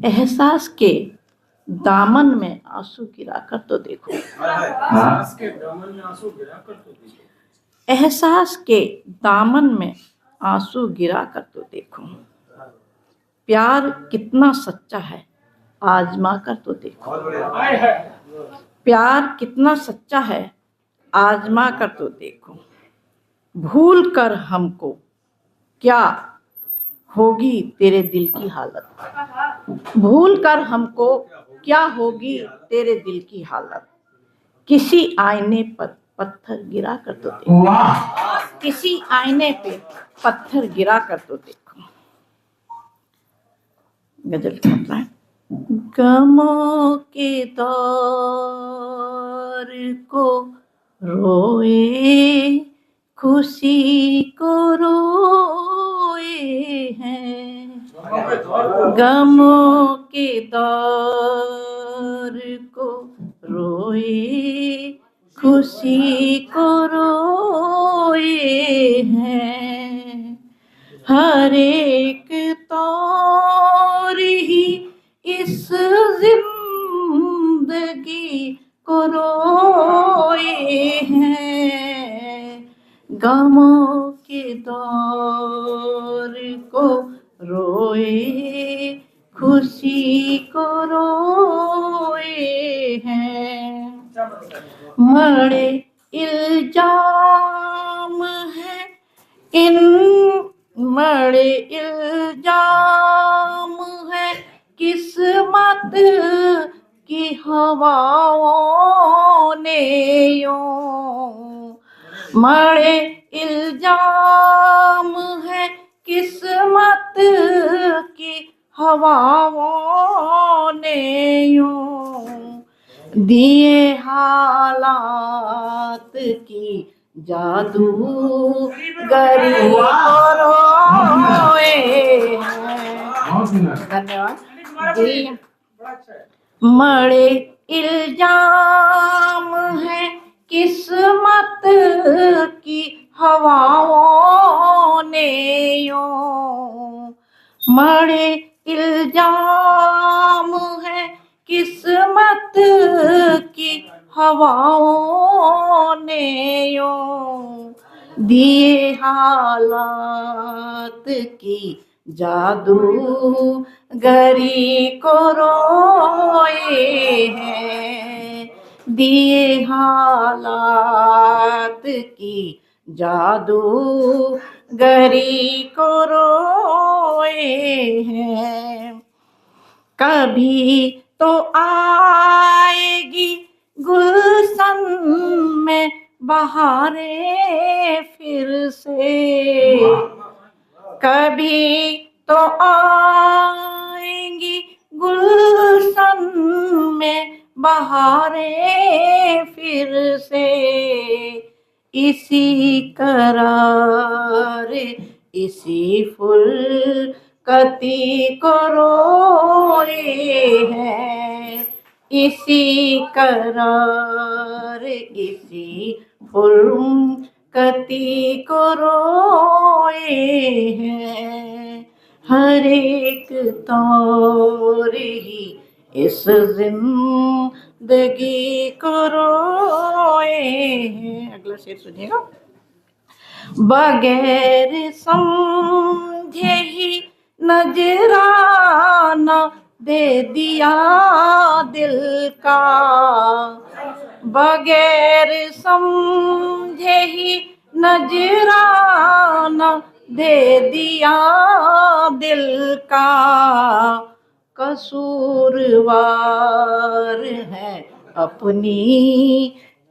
एहसास के दामन में आंसू गिरा कर तो देखो। एहसास के दामन में आंसू गिरा कर तो देखो। एहसास के दामन में आंसू गिरा कर तो देखो। प्यार कितना सच्चा है आजमा कर तो देखो। प्यार कितना सच्चा है आजमा कर तो देखो। भूल कर हमको क्या होगी तेरे दिल की हालत। भूल कर हमको क्या होगी तेरे दिल की हालत। किसी आईने पर पत्थर गिरा कर तो देखो। किसी आईने पे पत्थर गिरा कर तो देखो। गजल का है। गमों के दौर को रोए, खुशी को रोए हैं। गमों के दौर को रोए, खुशी को रोए हैं। हर एक तौर ही इस जिंदगी को रोए हैं। गमों के दौर को रोए, खुशी को रोए हैं। मरे इल्जाम है इन मरे इल्जाम है किस्मत की हवाओं ने यूं। मरे इल्जाम है किस्मत की हवाओं ने यूं। दिए हालात की जादूगरी को रोए हैं। धन्यवाद। मरे इल्जाम है किस्मत की हवाओं ने यूं। मरे इल्जाम है किस्मत की हवाओं ने यूं। दिए हालात की जादूगरी को रोए हैं। दिए हालात की जादूगरी को रोए हैं। कभी तो आएगी गुलशन में बहारें फिर से। कभी तो आएंगी गुलशन में बहारें फिर से। इसी करार इसी फुलकती को रोए हैं। इसी करार इसी फुलकती को रोए हैं। हर एक तौर ही इस जिंदगी को रोए हैं। अगला शेर सुनिएगा। बगैर समझे ही नजराना दे दिया दिल का। बगैर समझे ही नजराना दे दिया दिल का। कसूरवार है अपनी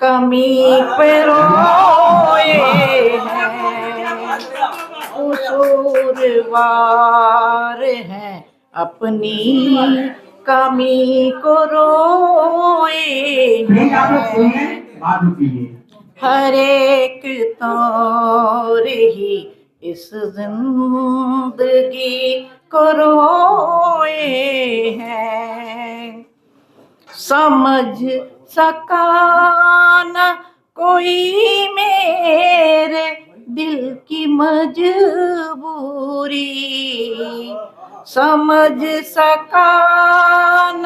कमी पे रोए हैं। कसूरवार है अपनी कमी को रोए हैं। हर एक तौर ही इस जिंदगी को रोए हैं। समझ सका न कोई मेरे दिल की मजबूरी। समझ सका न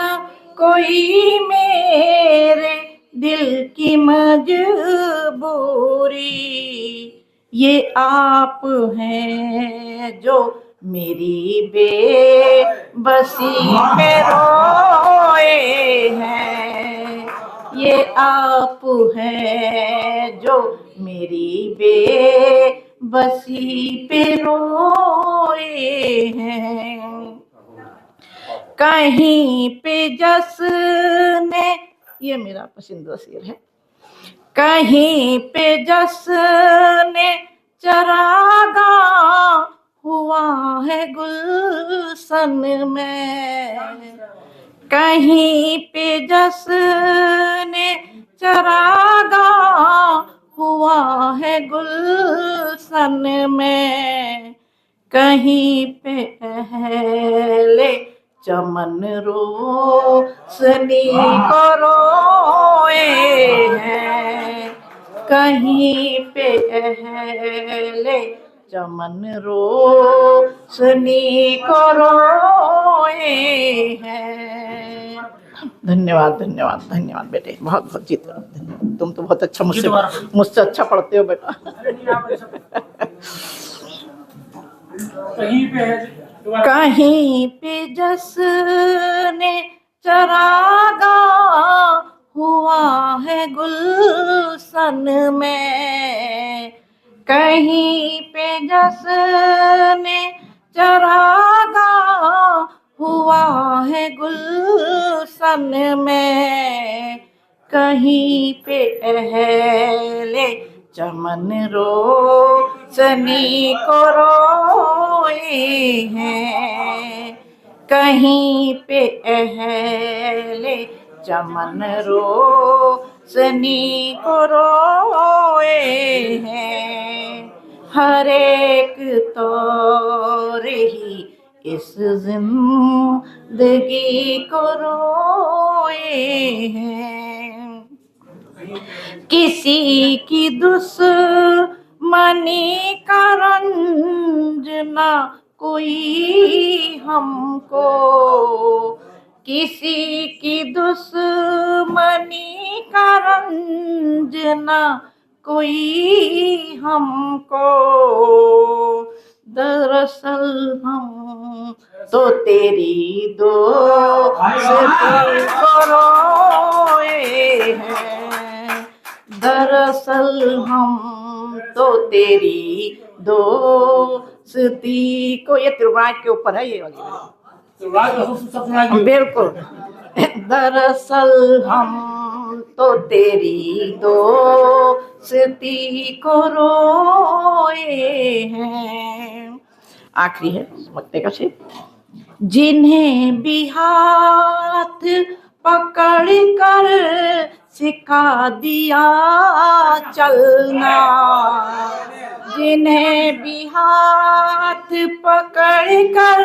कोई मेरे दिल की मजबूरी। ये आप हैं जो मेरी बेबसी पे रोए हैं। ये आप हैं जो मेरी बेबसी पे रोए हैं। कहीं पे जसने, ये मेरा पसंदीदा शेर है, कहीं पे जसने चरागा हुआ है गुलशन में। कहीं पे जसने चरागा हुआ है गुलशन में। कहीं पे अहले चमन रोशनी को रोए हैं। कहीं पे अहले चमन रोशनी को रोए हैं। धन्यवाद धन्यवाद धन्यवाद बेटे, बहुत बहुत जीत धन्यवाद। तुम तो बहुत अच्छा मुझसे अच्छा पढ़ते हो बेटा। कहीं पे जसने चरागा हुआ है गुलशन में। कहीं पे जसने चरागा हुआ है गुलशन में। कहीं पे अहले चमन रोशनी को रोए हैं। कहीं पे अहले चमन रोशनी को रोए हैं। हर एक तौर ही इस जिंदगी को रोए हैं। किसी की दुश्मनी का रंज ना कोई हमको। किसी की दुश्मनी का रंज ना कोई हमको। दरअसल हम तो तेरी दोस्ती को रोए हैं। दरअसल हम तो तेरी दोस्ती को, ये त्रिभुवनायक के ऊपर है ये वाली, बिल्कुल। दरअसल हम तो तेरी दोस्ती को रोए हैं। आखिरी है मक्ते का शेर। जिन्हें भी हाथ पकड़ कर सिखा दिया चलना। जिन्हें भी हाथ पकड़ कर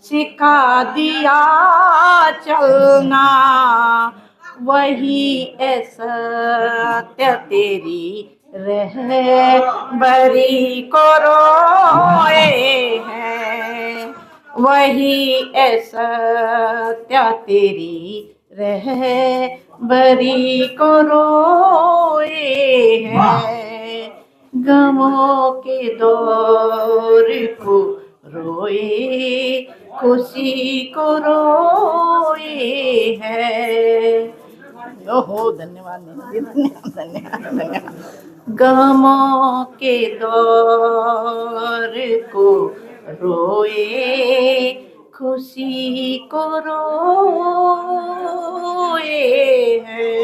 सिखा दिया चलना। वही सत्य तेरी रहबरी को रोए हैं। वही सत्य तेरी रहबरी को रोए हैं। गमों के दौर को रोए, खुशी को रोए हैं। ओहो धन्यवाद धन्यवाद धन्यवाद। गमों के दौर को रोए, खुशी को रोए हैं।